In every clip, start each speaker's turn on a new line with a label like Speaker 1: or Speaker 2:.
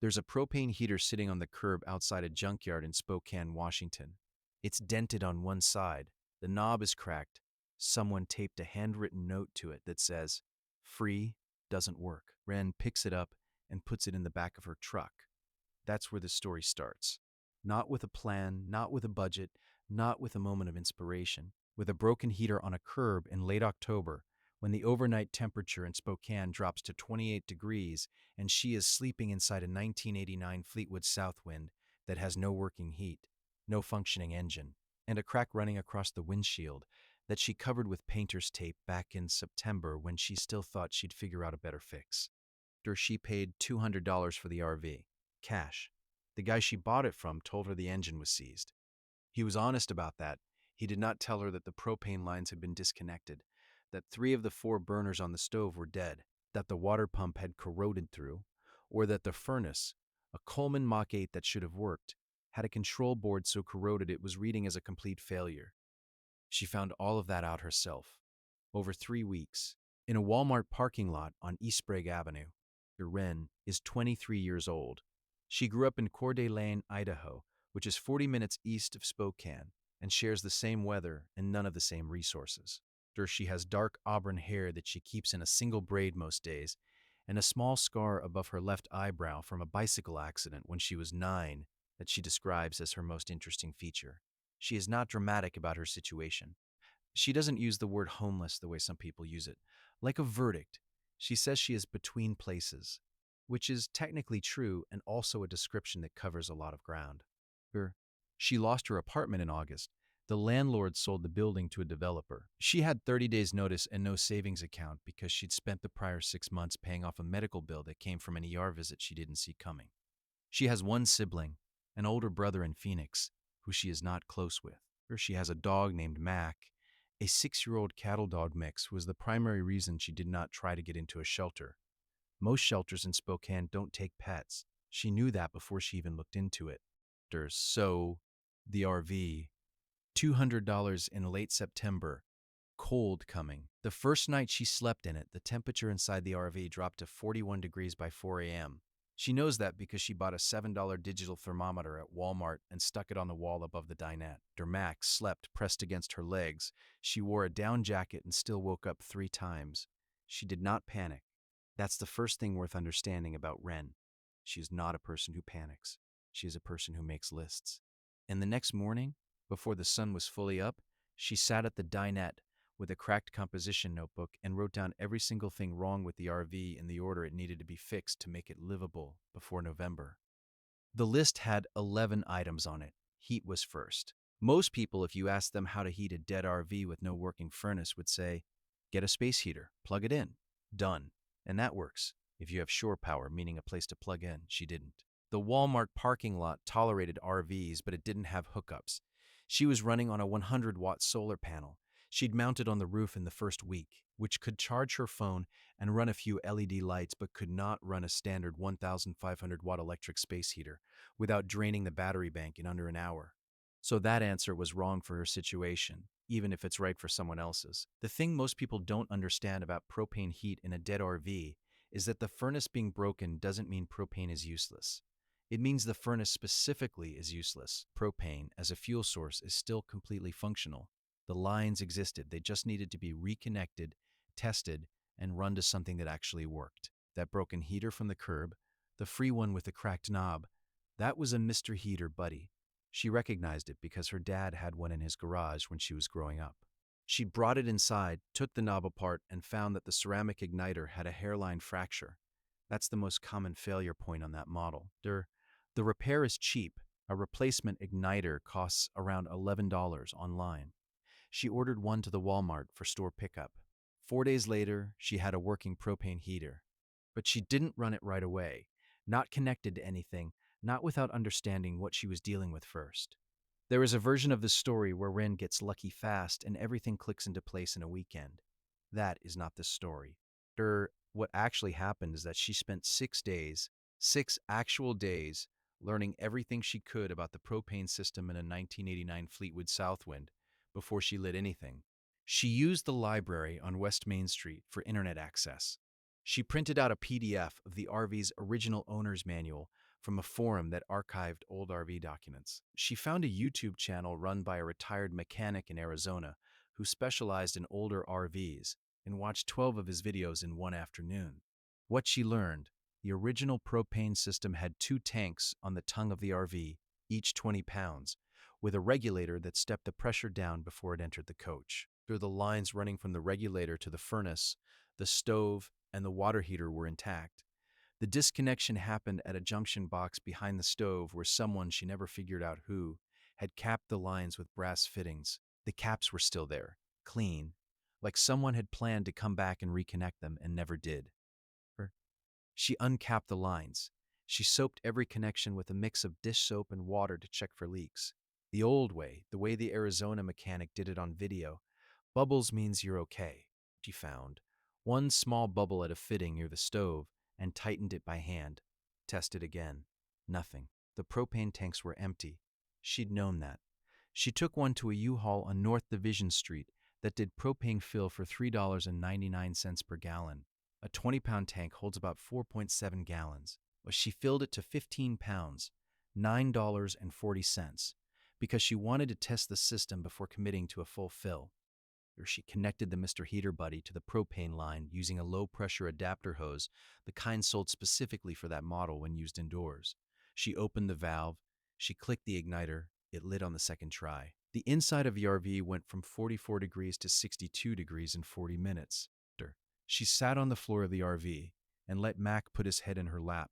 Speaker 1: There's a propane heater sitting on the curb outside a junkyard in Spokane, Washington. It's dented on one side. The knob is cracked. Someone taped a handwritten note to it that says, "Free, doesn't work." Ren picks it up and puts it in the back of her truck. That's where the story starts. Not with a plan, not with a budget, not with a moment of inspiration. With a broken heater on a curb in late October, when the overnight temperature in Spokane drops to 28 degrees and she is sleeping inside a 1989 Fleetwood Southwind that has no working heat, no functioning engine, and a crack running across the windshield that she covered with painter's tape back in September when she still thought she'd figure out a better fix. After she paid $200 for the RV, cash. The guy she bought it from told her the engine was seized. He was honest about that. He did not tell her that the propane lines had been disconnected, that 3 of the 4 burners on the stove were dead, that the water pump had corroded through, or that the furnace, a Coleman Mach 8 that should have worked, had a control board so corroded it was reading as a complete failure. She found all of that out herself, over 3 weeks, in a Walmart parking lot on East Sprague Avenue. Ren is 23 years old. She grew up in Coeur d'Alene, Idaho, which is 40 minutes east of Spokane, and shares the same weather and none of the same resources. She has dark auburn hair that she keeps in a single braid most days, and a small scar above her left eyebrow from a bicycle accident when she was 9 that she describes as her most interesting feature. She is not dramatic about her situation. She doesn't use the word homeless the way some people use it. Like a verdict, she says she is between places, which is technically true and also a description that covers a lot of ground. She lost her apartment in August. The landlord sold the building to a developer. She had 30 days' notice and no savings account because she'd spent the prior 6 months paying off a medical bill that came from an ER visit she didn't see coming. She has one sibling, an older brother in Phoenix, who she is not close with. She has a dog named Mac, a 6-year-old cattle dog mix who was the primary reason she did not try to get into a shelter. Most shelters in Spokane don't take pets. She knew that before she even looked into it. So, the RV, $200 in late September, cold coming. The first night she slept in it, the temperature inside the RV dropped to 41 degrees by 4 a.m. She knows that because she bought a $7 digital thermometer at Walmart and stuck it on the wall above the dinette. Max slept pressed against her legs. She wore a down jacket and still woke up 3 times. She did not panic. That's the first thing worth understanding about Ren. She is not a person who panics. She is a person who makes lists. And the next morning, before the sun was fully up, she sat at the dinette with a cracked composition notebook and wrote down every single thing wrong with the RV in the order it needed to be fixed to make it livable before November. The list had 11 items on it. Heat was first. Most people, if you asked them how to heat a dead RV with no working furnace, would say, get a space heater, plug it in, done. And that works, if you have shore power, meaning a place to plug in. She didn't. The Walmart parking lot tolerated RVs, but it didn't have hookups. She was running on a 100-watt solar panel. She'd mounted on the roof in the first week, which could charge her phone and run a few LED lights, but could not run a standard 1,500-watt electric space heater without draining the battery bank in under an hour. So that answer was wrong for her situation, even if it's right for someone else's. The thing most people don't understand about propane heat in a dead RV is that the furnace being broken doesn't mean propane is useless. It means the furnace specifically is useless. Propane, as a fuel source, is still completely functional. The lines existed. They just needed to be reconnected, tested, and run to something that actually worked. That broken heater from the curb, the free one with the cracked knob, that was a Mr. Heater buddy. She recognized it because her dad had one in his garage when she was growing up. She brought it inside, took the knob apart, and found that the ceramic igniter had a hairline fracture. That's the most common failure point on that model. The repair is cheap. A replacement igniter costs around $11 online. She ordered one to the Walmart for store pickup. 4 days later, she had a working propane heater. But she didn't run it right away, not connected to anything, not without understanding what she was dealing with first. There is a version of the story where Ren gets lucky fast and everything clicks into place in a weekend. That is not the story. What actually happened is that she spent 6 days, 6 actual days, learning everything she could about the propane system in a 1989 Fleetwood Southwind before she lit anything. She used the library on West Main Street for internet access. She printed out a PDF of the RV's original owner's manual, from a forum that archived old RV documents. She found a YouTube channel run by a retired mechanic in Arizona who specialized in older RVs and watched 12 of his videos in one afternoon. What she learned: the original propane system had two tanks on the tongue of the RV, each 20 pounds, with a regulator that stepped the pressure down before it entered the coach. Through the lines running from the regulator to the furnace, the stove, and the water heater were intact. The disconnection happened at a junction box behind the stove where someone, she never figured out who, had capped the lines with brass fittings. The caps were still there, clean, like someone had planned to come back and reconnect them and never did. She uncapped the lines. She soaped every connection with a mix of dish soap and water to check for leaks. The old way, the way the Arizona mechanic did it on video. Bubbles means you're okay. She found one small bubble at a fitting near the stove and tightened it by hand. Tested again. Nothing. The propane tanks were empty. She'd known that. She took one to a U-Haul on North Division Street that did propane fill for $3.99 per gallon. A 20-pound tank holds about 4.7 gallons. Well, she filled it to 15 pounds, $9.40, because she wanted to test the system before committing to a full fill. She connected the Mr. Heater Buddy to the propane line using a low-pressure adapter hose, the kind sold specifically for that model when used indoors. She opened the valve. She clicked the igniter. It lit on the second try. The inside of the RV went from 44 degrees to 62 degrees in 40 minutes. She sat on the floor of the RV and let Mac put his head in her lap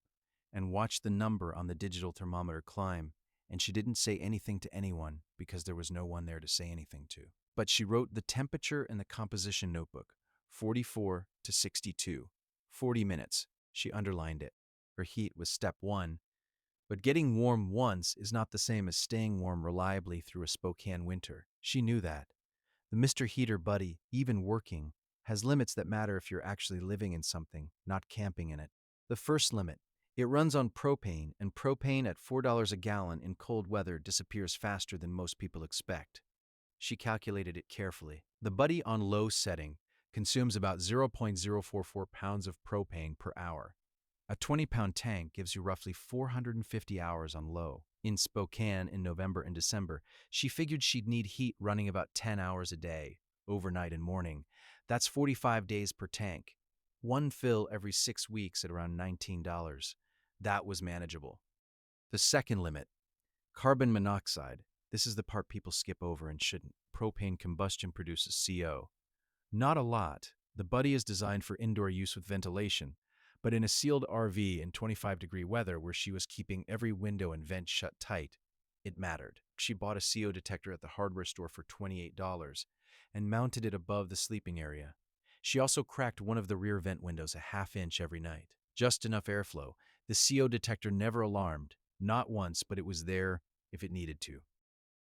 Speaker 1: and watched the number on the digital thermometer climb, and she didn't say anything to anyone because there was no one there to say anything to. But she wrote the temperature in the composition notebook, 44 to 62, 40 minutes. She underlined it. Her heat was step one, but getting warm once is not the same as staying warm reliably through a Spokane winter. She knew that. The Mr. Heater Buddy, even working, has limits that matter if you're actually living in something, not camping in it. The first limit: it runs on propane, and propane at $4 a gallon in cold weather disappears faster than most people expect. She calculated it carefully. The Buddy on low setting consumes about 0.044 pounds of propane per hour. A 20-pound tank gives you roughly 450 hours on low. In Spokane in November and December, she figured she'd need heat running about 10 hours a day, overnight and morning. That's 45 days per tank. One fill every 6 weeks at around $19. That was manageable. The second limit: carbon monoxide. This is the part people skip over and shouldn't. Propane combustion produces CO. Not a lot. The Buddy is designed for indoor use with ventilation, but in a sealed RV in 25-degree weather where she was keeping every window and vent shut tight, it mattered. She bought a CO detector at the hardware store for $28 and mounted it above the sleeping area. She also cracked one of the rear vent windows a half-inch every night. Just enough airflow. The CO detector never alarmed. Not once, but it was there if it needed to.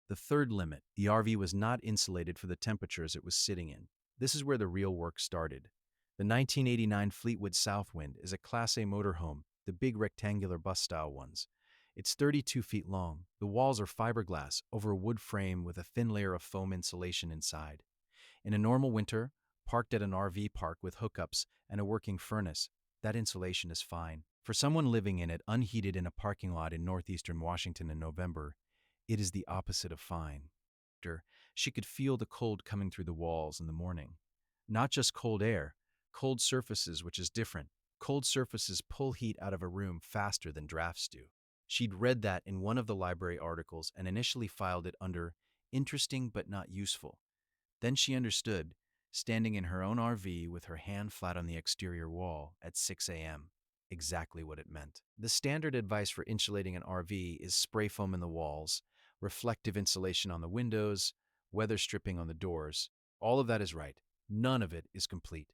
Speaker 1: The third limit: the RV was not insulated for the temperatures it was sitting in. This is where the real work started. The 1989 Fleetwood Southwind is a Class A motorhome, the big rectangular bus-style ones. It's 32 feet long. The walls are fiberglass over a wood frame with a thin layer of foam insulation inside. In a normal winter, parked at an RV park with hookups and a working furnace, that insulation is fine. For someone living in it unheated in a parking lot in northeastern Washington in November, it is the opposite of fine. She could feel the cold coming through the walls in the morning. Not just cold air, cold surfaces, which is different. Cold surfaces pull heat out of a room faster than drafts do. She'd read that in one of the library articles and initially filed it under interesting but not useful. Then she understood, standing in her own RV with her hand flat on the exterior wall at 6 a.m., exactly what it meant. The standard advice for insulating an RV is spray foam in the walls, reflective insulation on the windows, weather stripping on the doors. All of that is right. None of it is complete.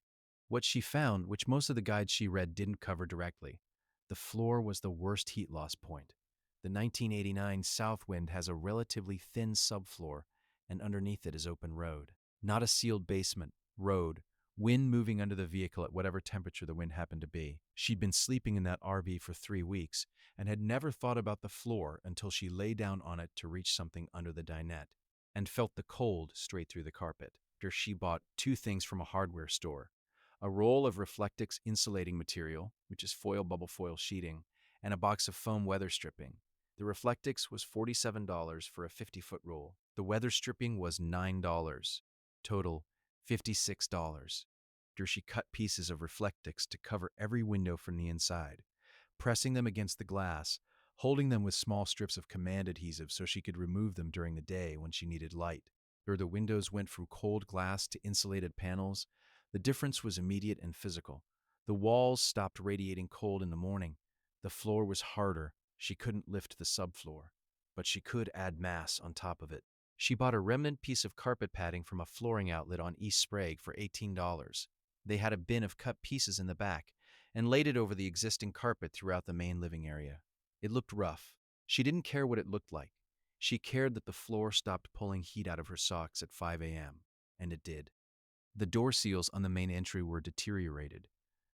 Speaker 1: What she found, which most of the guides she read didn't cover directly: the floor was the worst heat loss point. The 1989 Southwind has a relatively thin subfloor, and underneath it is open road. Not a sealed basement, road, wind moving under the vehicle at whatever temperature the wind happened to be. She'd been sleeping in that RV for 3 weeks and had never thought about the floor until she lay down on it to reach something under the dinette and felt the cold straight through the carpet. After she bought 2 things from a hardware store: a roll of Reflectix insulating material, which is foil bubble foil sheeting, and a box of foam weather stripping. The Reflectix was $47 for a 50-foot roll. The weather stripping was $9. Total, $56. She cut pieces of Reflectix to cover every window from the inside, pressing them against the glass, holding them with small strips of command adhesive so she could remove them during the day when she needed light. The windows went from cold glass to insulated panels. The difference was immediate and physical. The walls stopped radiating cold in the morning. The floor was harder. She couldn't lift the subfloor, but she could add mass on top of it. She bought a remnant piece of carpet padding from a flooring outlet on East Sprague for $18. They had a bin of cut pieces in the back and laid it over the existing carpet throughout the main living area. It looked rough. She didn't care what it looked like. She cared that the floor stopped pulling heat out of her socks at 5 a.m., and it did. The door seals on the main entry were deteriorated.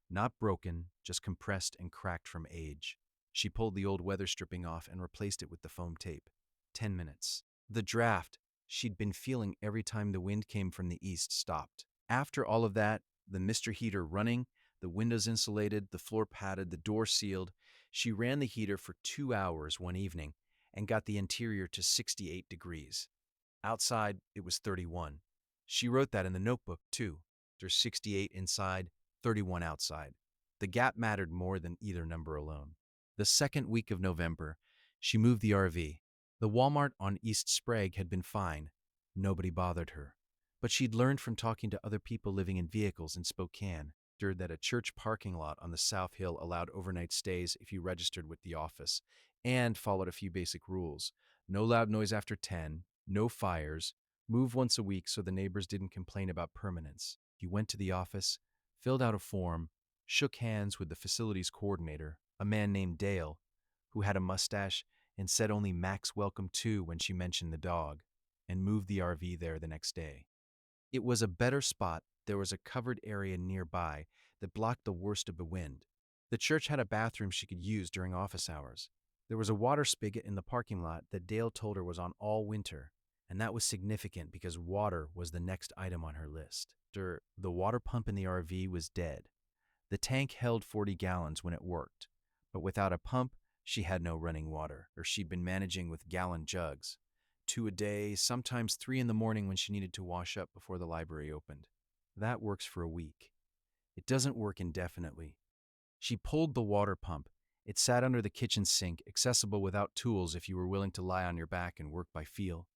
Speaker 1: Not broken, just compressed and cracked from age. She pulled the old weather stripping off and replaced it with the foam tape. 10 minutes. The draft she'd been feeling every time the wind came from the east stopped. After all of that, the Mr. Heater running, the windows insulated, the floor padded, the door sealed, she ran the heater for 2 hours one evening and got the interior to 68 degrees. Outside, it was 31. She wrote that in the notebook, too. There's 68 inside, 31 outside. The gap mattered more than either number alone. The second week of November, she moved the RV. The Walmart on East Sprague had been fine. Nobody bothered her. But she'd learned from talking to other people living in vehicles in Spokane that a church parking lot on the South Hill allowed overnight stays if you registered with the office and followed a few basic rules. No loud noise after 10, no fires, move once a week so the neighbors didn't complain about permanence. You went to the office, filled out a form, shook hands with the facilities coordinator, a man named Dale, who had a mustache and said only Max welcome too when she mentioned the dog, and moved the RV there the next day. It was a better spot. There was a covered area nearby that blocked the worst of the wind. The church had a bathroom she could use during office hours. There was a water spigot in the parking lot that Dale told her was on all winter, and that was significant because water was the next item on her list. The water pump in the RV was dead. The tank held 40 gallons when it worked, but without a pump, she had no running water, or she'd been managing with gallon jugs. 2 a day, sometimes 3 in the morning when she needed to wash up before the library opened. That works for a week. It doesn't work indefinitely. She pulled the water pump. It sat under the kitchen sink, accessible without tools if you were willing to lie on your back and work by feel,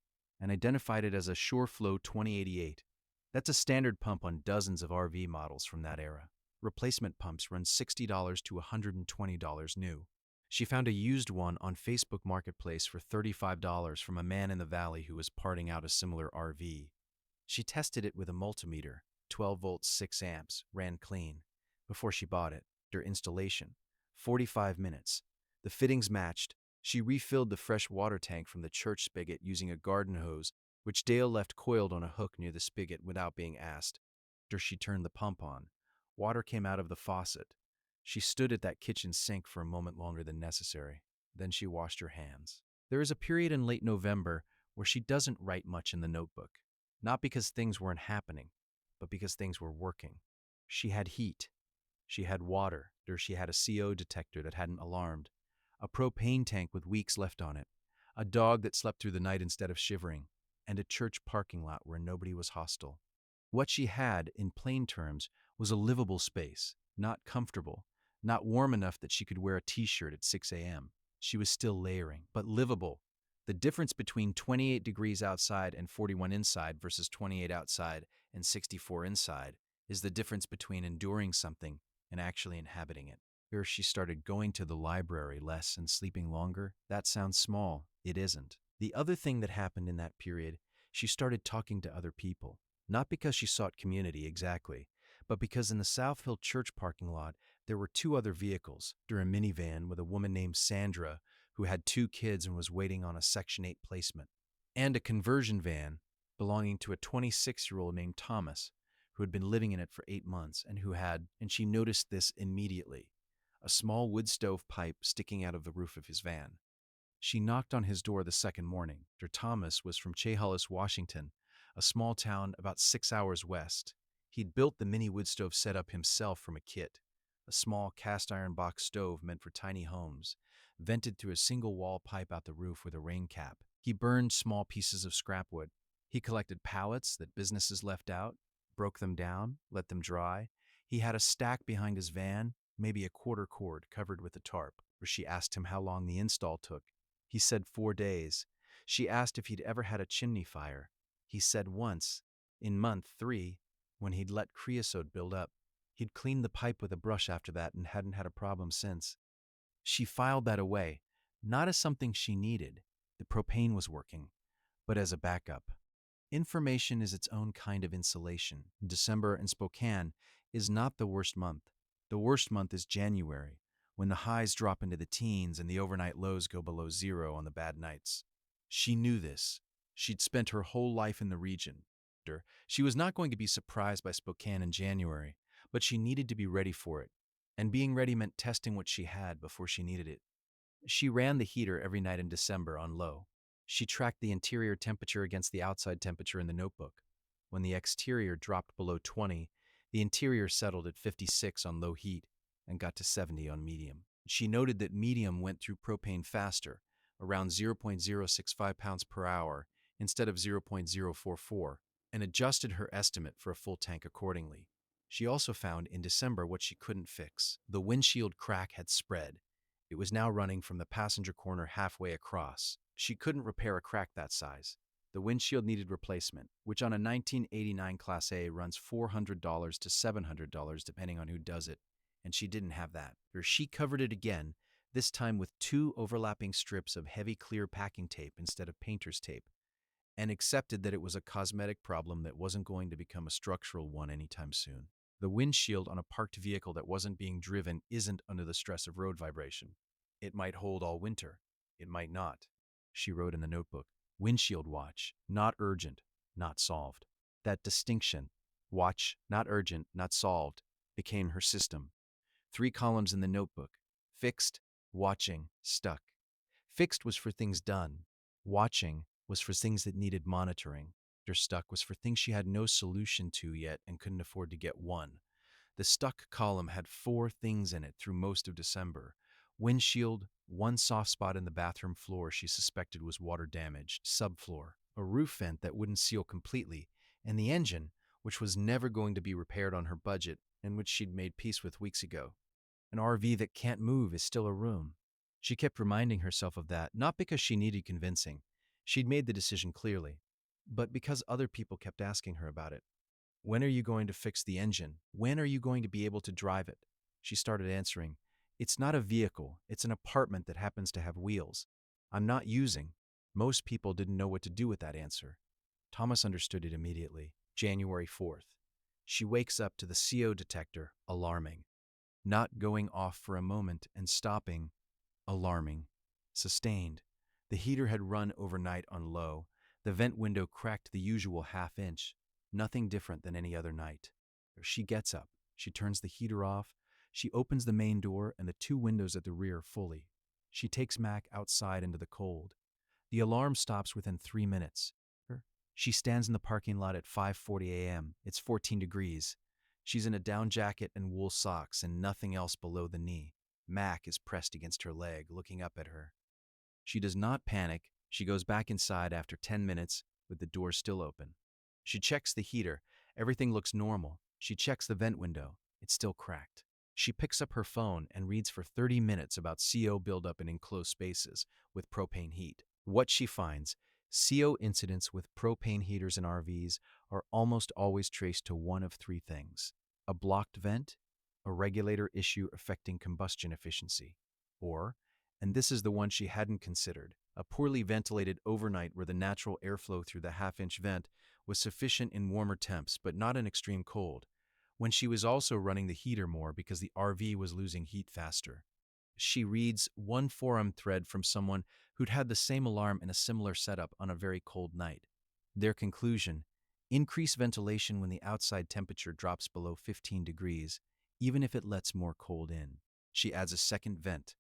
Speaker 1: and identified it as a SureFlow 2088. That's a standard pump on dozens of RV models from that era. Replacement pumps run $60 to $120 new. She found a used one on Facebook Marketplace for $35 from a man in the valley who was parting out a similar RV. She tested it with a multimeter, 12 volts, 6 amps, ran clean. Before she bought it, her installation, 45 minutes. The fittings matched. She refilled the fresh water tank from the church spigot using a garden hose, which Dale left coiled on a hook near the spigot without being asked. After she turned the pump on, water came out of the faucet. She stood at that kitchen sink for a moment longer than necessary. Then she washed her hands. There is a period in late November where she doesn't write much in the notebook. Not because things weren't happening, but because things were working. She had heat. She had water. She had a CO detector that hadn't alarmed. A propane tank with weeks left on it. A dog that slept through the night instead of shivering. And a church parking lot where nobody was hostile. What she had, in plain terms, was a livable space. Not comfortable. Not warm enough that she could wear a t-shirt at 6 a.m. She was still layering, but livable. The difference between 28 degrees outside and 41 inside versus 28 outside and 64 inside is the difference between enduring something and actually inhabiting it. Here she started going to the library less and sleeping longer. That sounds small. It isn't. The other thing that happened in that period, she started talking to other people. Not because she sought community exactly, but because in the South Hill Church parking lot, there were 2 other vehicles. A minivan with a woman named Sandra, who had 2 kids and was waiting on a Section 8 placement, and a conversion van belonging to a 26-year-old named Thomas, who had been living in it for 8 months and and she noticed this immediately, a small wood stove pipe sticking out of the roof of his van. She knocked on his door the second morning. Thomas was from Chehalis, Washington, a small town about 6 hours west. He'd built the mini wood stove setup himself from a kit, a small cast iron box stove meant for tiny homes, vented through a single wall pipe out the roof with a rain cap. He burned small pieces of scrap wood. He collected pallets that businesses left out, broke them down, let them dry. He had a stack behind his van, maybe a quarter cord covered with a tarp, where she asked him how long the install took. He said 4 days. She asked if he'd ever had a chimney fire. He said once, in month 3, when he'd let creosote build up. He'd cleaned the pipe with a brush after that and hadn't had a problem since. She filed that away, not as something she needed, the propane was working, but as a backup. Information is its own kind of insulation. December in Spokane is not the worst month. The worst month is January, when the highs drop into the teens and the overnight lows go below zero on the bad nights. She knew this. She'd spent her whole life in the region. She was not going to be surprised by Spokane in January, but she needed to be ready for it. And being ready meant testing what she had before she needed it. She ran the heater every night in December on low. She tracked the interior temperature against the outside temperature in the notebook. When the exterior dropped below 20, the interior settled at 56 on low heat and got to 70 on medium. She noted that medium went through propane faster, around 0.065 pounds per hour instead of 0.044, and adjusted her estimate for a full tank accordingly. She also found in December what she couldn't fix. The windshield crack had spread. It was now running from the passenger corner halfway across. She couldn't repair a crack that size. The windshield needed replacement, which on a 1989 Class A runs $400 to $700 depending on who does it, and she didn't have that. She covered it again, this time with 2 overlapping strips of heavy clear packing tape instead of painter's tape, and accepted that it was a cosmetic problem that wasn't going to become a structural one anytime soon. The windshield on a parked vehicle that wasn't being driven isn't under the stress of road vibration. It might hold all winter. It might not. She wrote in the notebook, windshield watch, not urgent, not solved. That distinction, watch, not urgent, not solved, became her system. 3 columns in the notebook, fixed, watching, stuck. Fixed was for things done. Watching was for things that needed monitoring. Stuck was for things she had no solution to yet and couldn't afford to get one. The stuck column had 4 things in it through most of December. Windshield, 1 soft spot in the bathroom floor she suspected was water damaged, subfloor, a roof vent that wouldn't seal completely, and the engine, which was never going to be repaired on her budget and which she'd made peace with weeks ago. An RV that can't move is still a room. She kept reminding herself of that, not because she needed convincing. She'd made the decision clearly, but because other people kept asking her about it. When are you going to fix the engine? When are you going to be able to drive it? She started answering, it's not a vehicle, it's an apartment that happens to have wheels. I'm not using. Most people didn't know what to do with that answer. Thomas understood it immediately. January 4th. She wakes up to the CO detector, alarming. Not going off for a moment and stopping, alarming. Sustained. The heater had run overnight on low. The vent window cracked the usual half-inch. Nothing different than any other night. She gets up. She turns the heater off. She opens the main door and the 2 windows at the rear fully. She takes Mac outside into the cold. The alarm stops within 3 minutes. She stands in the parking lot at 5:40 a.m. It's 14 degrees. She's in a down jacket and wool socks and nothing else below the knee. Mac is pressed against her leg, looking up at her. She does not panic. She goes back inside after 10 minutes with the door still open. She checks the heater. Everything looks normal. She checks the vent window. It's still cracked. She picks up her phone and reads for 30 minutes about CO buildup in enclosed spaces with propane heat. What she finds, CO incidents with propane heaters in RVs are almost always traced to one of 3 things: a blocked vent, a regulator issue affecting combustion efficiency, or, and this is the one she hadn't considered, a poorly ventilated overnight where the natural airflow through the half-inch vent was sufficient in warmer temps but not in extreme cold, when she was also running the heater more because the RV was losing heat faster. She reads one forum thread from someone who'd had the same alarm in a similar setup on a very cold night. Their conclusion: increase ventilation when the outside temperature drops below 15 degrees, even if it lets more cold in. She adds a second vent.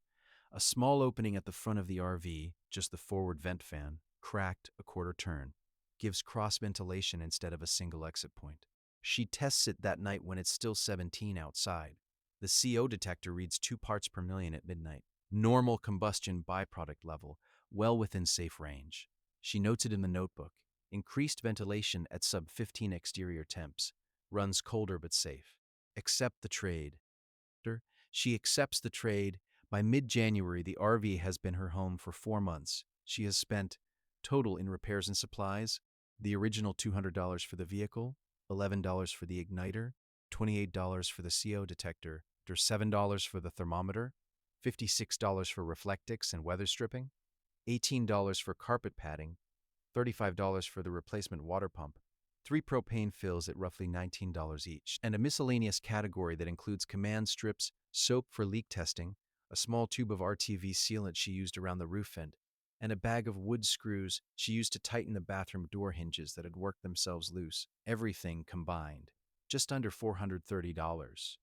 Speaker 1: A small opening at the front of the RV, just the forward vent fan, cracked a quarter turn, gives cross ventilation instead of a single exit point. She tests it that night when it's still 17 outside. The CO detector reads 2 parts per million at midnight. Normal combustion byproduct level, well within safe range. She notes it in the notebook. Increased ventilation at sub 15 exterior temps. Runs colder but safe. Accept the trade. She accepts the trade. By mid-January, the RV has been her home for 4 months. She has spent, total in repairs and supplies, the original $200 for the vehicle, $11 for the igniter, $28 for the CO detector, $7 for the thermometer, $56 for reflectix and weather stripping, $18 for carpet padding, $35 for the replacement water pump, 3 propane fills at roughly $19 each, and a miscellaneous category that includes command strips, soap for leak testing, a small tube of RTV sealant she used around the roof vent, and a bag of wood screws she used to tighten the bathroom door hinges that had worked themselves loose. Everything combined, just under $430.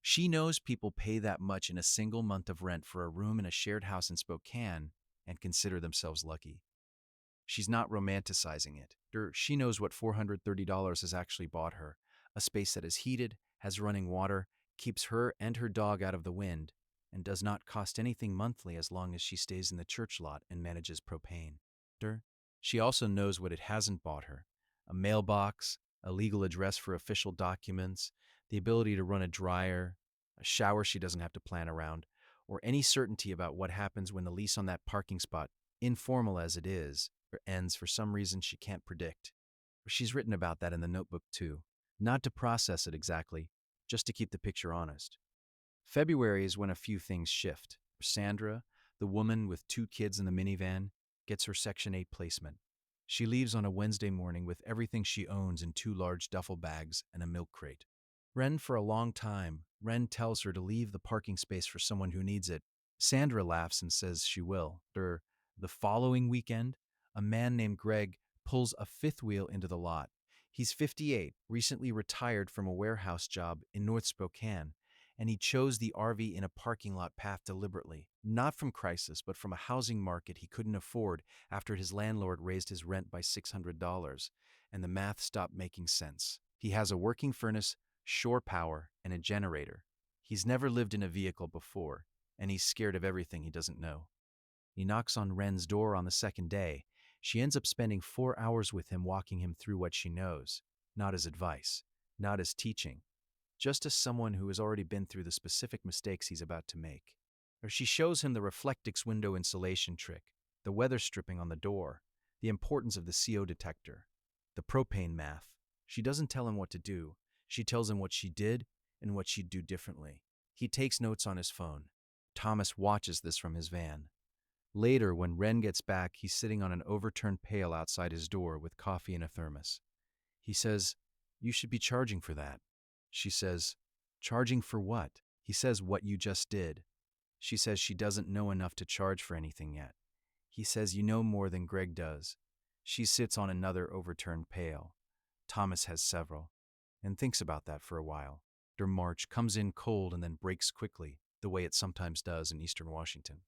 Speaker 1: She knows people pay that much in a single month of rent for a room in a shared house in Spokane and consider themselves lucky. She's not romanticizing it. She knows what $430 has actually bought her: a space that is heated, has running water, keeps her and her dog out of the wind, and does not cost anything monthly as long as she stays in the church lot and manages propane. She also knows what it hasn't bought her: a mailbox, a legal address for official documents, the ability to run a dryer, a shower she doesn't have to plan around, or any certainty about what happens when the lease on that parking spot, informal as it is, ends for some reason she can't predict. She's written about that in the notebook too. Not to process it exactly, just to keep the picture honest. February is when a few things shift. Sandra, the woman with 2 kids in the minivan, gets her Section 8 placement. She leaves on a Wednesday morning with everything she owns in 2 large duffel bags and a milk crate. For a long time, Ren tells her to leave the parking space for someone who needs it. Sandra laughs and says she will. The following weekend, a man named Greg pulls a 5th wheel into the lot. He's 58, recently retired from a warehouse job in North Spokane, and he chose the RV in a parking lot path deliberately, not from crisis, but from a housing market he couldn't afford after his landlord raised his rent by $600, and the math stopped making sense. He has a working furnace, shore power, and a generator. He's never lived in a vehicle before, and he's scared of everything he doesn't know. He knocks on Ren's door on the second day. She ends up spending 4 hours with him, walking him through what she knows, not as advice, not as teaching, just as someone who has already been through the specific mistakes he's about to make. Or she shows him the reflectix window insulation trick, the weather stripping on the door, the importance of the CO detector, the propane math. She doesn't tell him what to do. She tells him what she did and what she'd do differently. He takes notes on his phone. Thomas watches this from his van. Later, when Ren gets back, he's sitting on an overturned pail outside his door with coffee in a thermos. He says, "You should be charging for that." She says, "Charging for what?" He says, "What you just did." She says she doesn't know enough to charge for anything yet. He says, "You know more than Greg does." She sits on another overturned pail. Thomas has several, and thinks about that for a while. Their March comes in cold and then breaks quickly, the way it sometimes does in eastern Washington.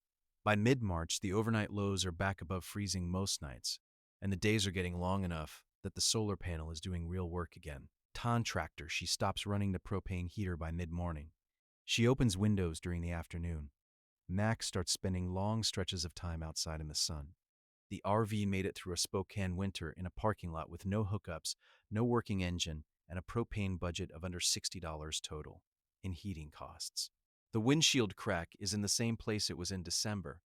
Speaker 1: By mid-March, the overnight lows are back above freezing most nights, and the days are getting long enough that the solar panel is doing real work again. Contractor, she stops running the propane heater by mid-morning. She opens windows during the afternoon. Max starts spending long stretches of time outside in the sun. The RV made it through a Spokane winter in a parking lot with no hookups, no working engine, and a propane budget of under $60 total in heating costs. The windshield crack is in the same place it was in December.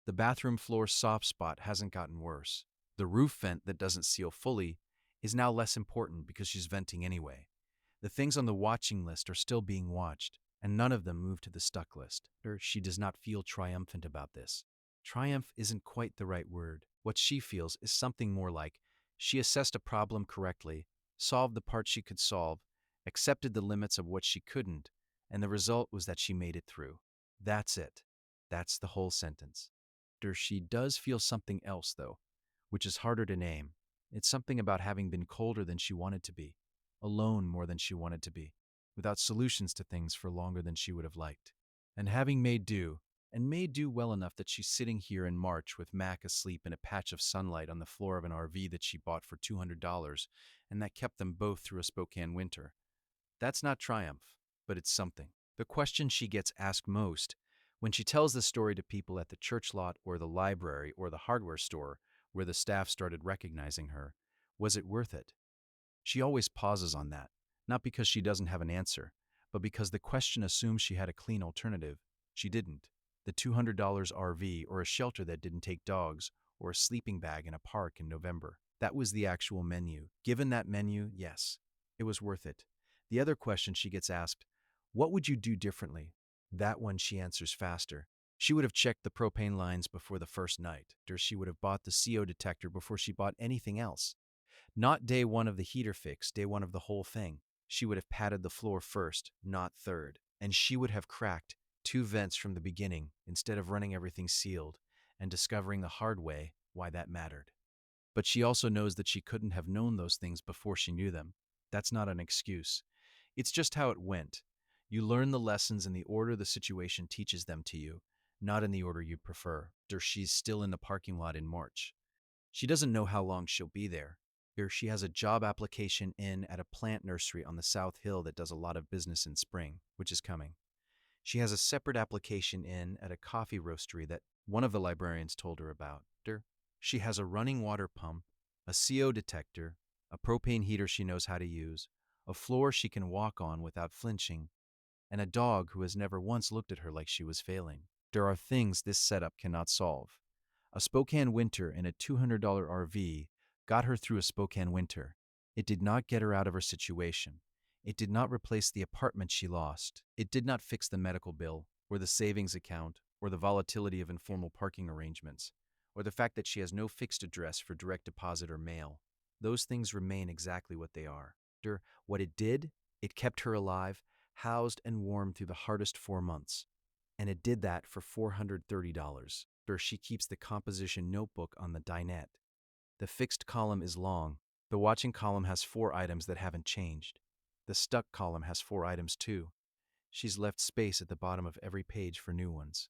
Speaker 1: The bathroom floor soft spot hasn't gotten worse. The roof vent that doesn't seal fully is now less important because she's venting anyway. The things on the watching list are still being watched, and none of them move to the stuck list. She does not feel triumphant about this. Triumph isn't quite the right word. What she feels is something more like she assessed a problem correctly, solved the part she could solve, accepted the limits of what she couldn't, and the result was that she made it through. That's it. That's the whole sentence. She does feel something else, though, which is harder to name. It's something about having been colder than she wanted to be, alone more than she wanted to be, without solutions to things for longer than she would have liked, and having made do, and made do well enough that she's sitting here in March with Mac asleep in a patch of sunlight on the floor of an RV that she bought for $200 and that kept them both through a Spokane winter. That's not triumph, but it's something. The question she gets asked most When she tells the story to people at the church lot or the library or the hardware store where the staff started recognizing her, was it worth it? She always pauses on that, not because she doesn't have an answer, but because the question assumes she had a clean alternative. She didn't. The $200 RV or a shelter that didn't take dogs or a sleeping bag in a park in November. That was the actual menu. Given that menu, yes, it was worth it. The other question she gets asked, what would you do differently? That one she answers faster. She would have checked the propane lines before the first night, or she would have bought the CO detector before she bought anything else. Not day one of the heater fix, day one of the whole thing. She would have patted the floor first, not third. And she would have cracked 2 vents from the beginning instead of running everything sealed and discovering the hard way why that mattered. But she also knows that she couldn't have known those things before she knew them. That's not an excuse. It's just how it went. You learn the lessons in the order the situation teaches them to you, not in the order you prefer. Or she's still in the parking lot in March. She doesn't know how long she'll be there. Here, she has a job application in at a plant nursery on the South Hill that does a lot of business in spring, which is coming. She has a separate application in at a coffee roastery that one of the librarians told her about. She has a running water pump, a CO detector, a propane heater she knows how to use, a floor she can walk on without flinching, and a dog who has never once looked at her like she was failing. There are things this setup cannot solve. A Spokane winter in a $200 RV got her through a Spokane winter. It did not get her out of her situation. It did not replace the apartment she lost. It did not fix the medical bill, or the savings account, or the volatility of informal parking arrangements, or the fact that she has no fixed address for direct deposit or mail. Those things remain exactly what they are. What it did, it kept her alive, housed and warm through the hardest 4 months. And it did that for $430. She keeps the composition notebook on the dinette. The fixed column is long. The watching column has 4 items that haven't changed. The stuck column has 4 items too. She's left space at the bottom of every page for new ones.